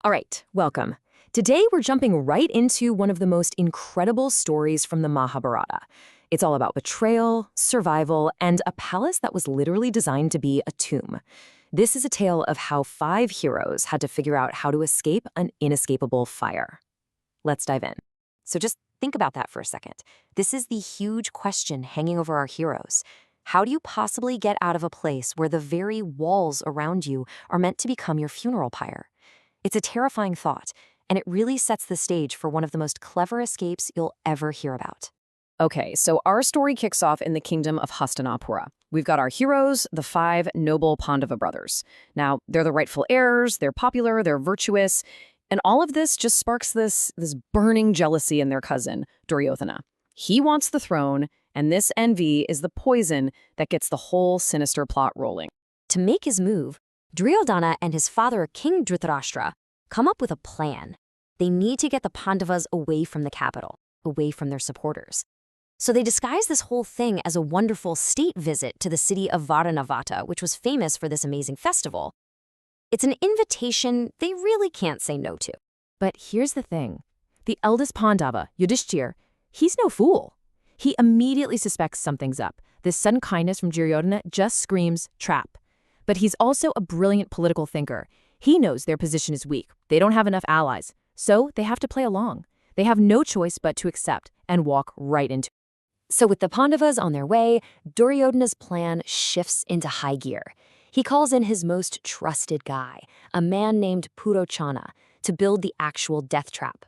All right, welcome. Today we're jumping right into one of the most incredible stories from the Mahabharata. It's all about betrayal, survival, and a palace that was literally designed to be a tomb. This is a tale of how 5 heroes had to figure out how to escape an inescapable fire. Let's dive in. So just think about that for a second. This is the huge question hanging over our heroes. How do you possibly get out of a place where the very walls around you are meant to become your funeral pyre? It's a terrifying thought, and it really sets the stage for one of the most clever escapes you'll ever hear about. Okay, so our story kicks off in the kingdom of Hastinapura. We've got our heroes, the 5 noble Pandava brothers. Now, they're the rightful heirs, they're popular, they're virtuous, and all of this just sparks this burning jealousy in their cousin, Duryodhana. He wants the throne, and this envy is the poison that gets the whole sinister plot rolling. To make his move, Duryodhana and his father, King Dhritarashtra, come up with a plan. They need to get the Pandavas away from the capital, away from their supporters. So they disguise this whole thing as a wonderful state visit to the city of Varanavata, which was famous for this amazing festival. It's an invitation they really can't say no to. But here's the thing. The eldest Pandava, Yudhishthir, he's no fool. He immediately suspects something's up. This sudden kindness from Duryodhana just screams trap. But he's also a brilliant political thinker. He knows their position is weak. They don't have enough allies. So they have to play along. They have no choice but to accept and walk right into it. So with the Pandavas on their way, Duryodhana's plan shifts into high gear. He calls in his most trusted guy, a man named Purochana, to build the actual death trap.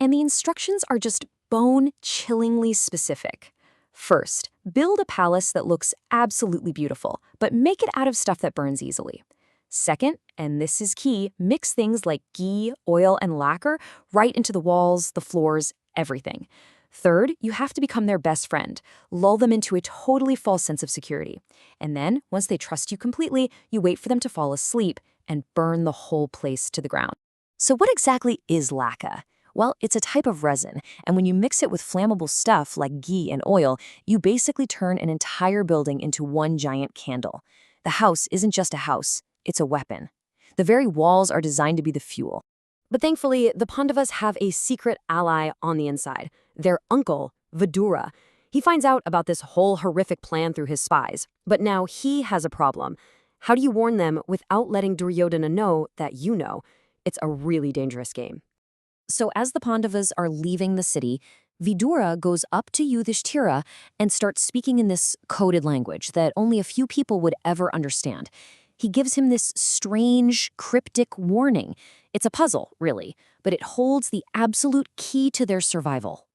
And the instructions are just bone-chillingly specific. First, build a palace that looks absolutely beautiful, but make it out of stuff that burns easily. Second, and this is key, mix things like ghee, oil, and lacquer right into the walls, the floors, everything. Third, you have to become their best friend. Lull them into a totally false sense of security. And then, once they trust you completely, you wait for them to fall asleep and burn the whole place to the ground. So what exactly is lacquer? Well, it's a type of resin, and when you mix it with flammable stuff like ghee and oil, you basically turn an entire building into one giant candle. The house isn't just a house, it's a weapon. The very walls are designed to be the fuel. But thankfully, the Pandavas have a secret ally on the inside. Their uncle, Vidura. He finds out about this whole horrific plan through his spies, but now he has a problem. How do you warn them without letting Duryodhana know that you know? It's a really dangerous game. So as the Pandavas are leaving the city, Vidura goes up to Yudhishthira and starts speaking in this coded language that only a few people would ever understand. He gives him this strange, cryptic warning. It's a puzzle, really, but it holds the absolute key to their survival.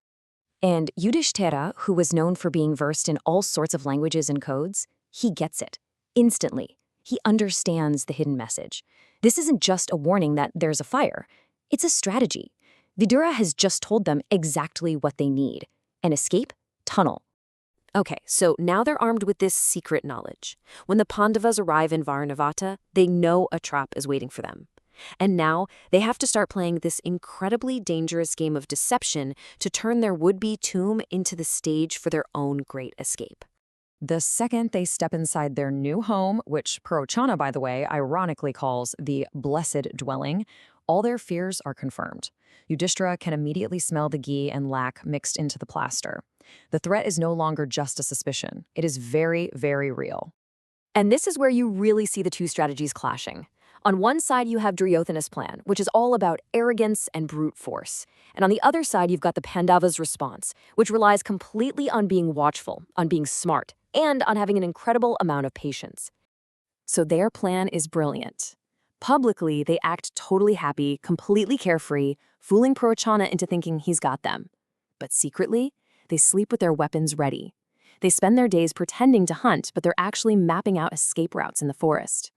And Yudhishthira, who was known for being versed in all sorts of languages and codes, he gets it. Instantly. He understands the hidden message. This isn't just a warning that there's a fire. It's a strategy. Vidura has just told them exactly what they need. An escape tunnel. Okay, so now they're armed with this secret knowledge. When the Pandavas arrive in Varanavata, they know a trap is waiting for them. And now they have to start playing this incredibly dangerous game of deception to turn their would-be tomb into the stage for their own great escape. The second they step inside their new home, which Purochana, by the way, ironically calls the blessed dwelling, all their fears are confirmed. Yudhishthira can immediately smell the ghee and lac mixed into the plaster. The threat is no longer just a suspicion. It is very, very real. And this is where you really see the two strategies clashing. On one side, you have Duryodhana's plan, which is all about arrogance and brute force. And on the other side, you've got the Pandavas' response, which relies completely on being watchful, on being smart, and on having an incredible amount of patience. So their plan is brilliant. Publicly, they act totally happy, completely carefree, fooling Purochana into thinking he's got them. But secretly, they sleep with their weapons ready. They spend their days pretending to hunt, but they're actually mapping out escape routes in the forest.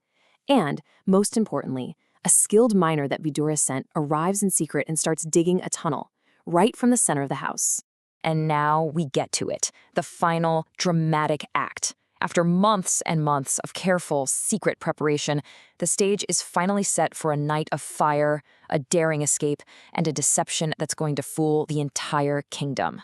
And, most importantly, a skilled miner that Vidura sent arrives in secret and starts digging a tunnel, right from the center of the house. And now we get to it, the final, dramatic act. After months and months of careful, secret preparation, the stage is finally set for a night of fire, a daring escape, and a deception that's going to fool the entire kingdom.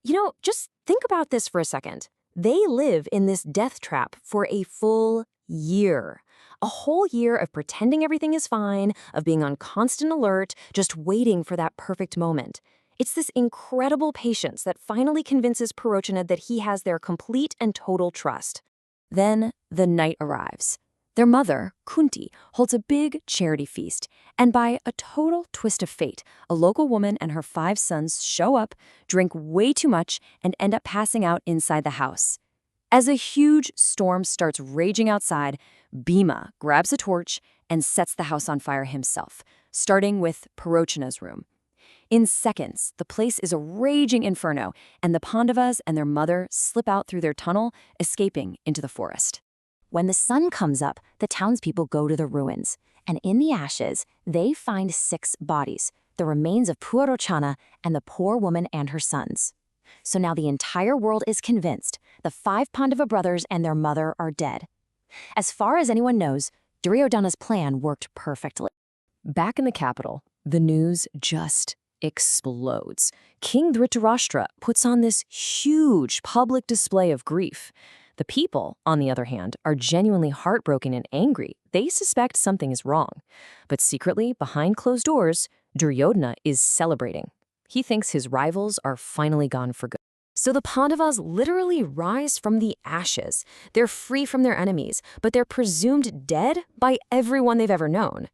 You know, just think about this for a second. They live in this death trap for a full year. A whole year of pretending everything is fine, of being on constant alert, just waiting for that perfect moment. It's this incredible patience that finally convinces Purochana that he has their complete and total trust. Then the night arrives. Their mother, Kunti, holds a big charity feast, and by a total twist of fate, a local woman and her 5 sons show up, drink way too much, and end up passing out inside the house. As a huge storm starts raging outside, Bhima grabs a torch and sets the house on fire himself, starting with Purochana's room. In seconds, the place is a raging inferno, and the Pandavas and their mother slip out through their tunnel, escaping into the forest. When the sun comes up, the townspeople go to the ruins, and in the ashes, they find 6 bodies, the remains of Purochana and the poor woman and her sons. So now the entire world is convinced the 5 Pandava brothers and their mother are dead. As far as anyone knows, Duryodhana's plan worked perfectly. Back in the capital, the news just explodes. King Dhritarashtra puts on this huge public display of grief. The people, on the other hand, are genuinely heartbroken and angry. They suspect something is wrong. But secretly, behind closed doors, Duryodhana is celebrating. He thinks his rivals are finally gone for good. So the Pandavas literally rise from the ashes. They're free from their enemies, but they're presumed dead by everyone they've ever known.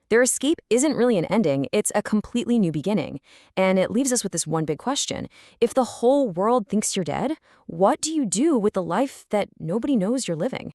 Their escape isn't really an ending, it's a completely new beginning. And it leaves us with this one big question. If the whole world thinks you're dead, what do you do with the life that nobody knows you're living?